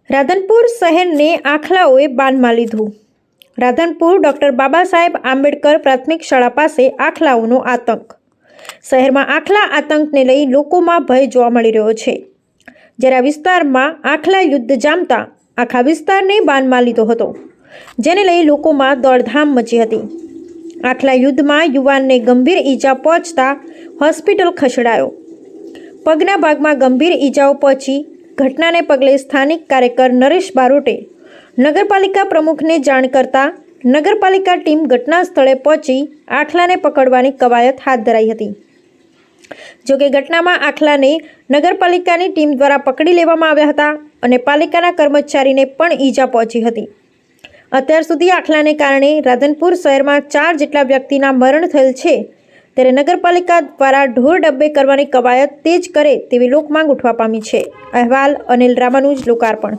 રાધનપુર શહેરને આખલાઓએ બાનમાં લીધું। રાધનપુર ડૉક્ટર બાબા સાહેબ આંબેડકર પ્રાથમિક શાળા પાસે આખલાઓનો આતંક। શહેરમાં આખલા આતંકને લઈ લોકોમાં ભય જોવા મળી રહ્યો છે। જ્યારે આ વિસ્તારમાં આખલા યુદ્ધ જામતા આખા વિસ્તારને બાનમાં લીધો હતો, જેને લઈ લોકોમાં દોડધામ મચી હતી। આખલા યુદ્ધમાં યુવાનને ગંભીર ઈજા પહોંચતા હોસ્પિટલ ખસેડાયો। પગના ભાગમાં ગંભીર ઈજાઓ પહોંચી ઘટનાને પગલે સ્થાનિક કાર્યકર નરેશ બારોટે નગરપાલિકા પ્રમુખને જાણ કરતા નગરપાલિકા ટીમ ઘટના સ્થળે પહોંચી આખલાને પકડવાની કવાયત હાથ ધરાઈ હતી। જોકે ઘટનામાં આખલાને નગરપાલિકાની ટીમ દ્વારા પકડી લેવામાં આવ્યા હતા અને પાલિકાના કર્મચારીને પણ ઈજા પહોંચી હતી। અત્યાર સુધી આખલાને કારણે રાધનપુર શહેરમાં 4 જેટલા વ્યક્તિના મરણ થયેલ છે, ત્યારે નગરપાલિકા દ્વારા ઢોર ડબ્બે કરવાની કવાયત તેજ કરે તેવી લોકમાંગ ઉઠવા પામી છે। અહેવાલ અનિલ રામાનુજ, લોકાર્પણ।